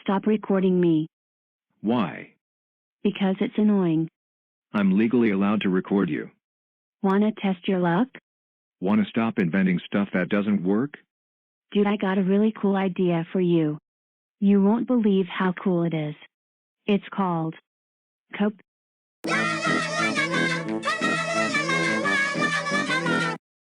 Stop recording me. Why? Because it's annoying. I'm legally allowed to record you. Wanna test your luck? Want to stop inventing stuff that doesn't work? Dude, I got a really cool idea for you. You won't believe how cool it is. It's called Cope.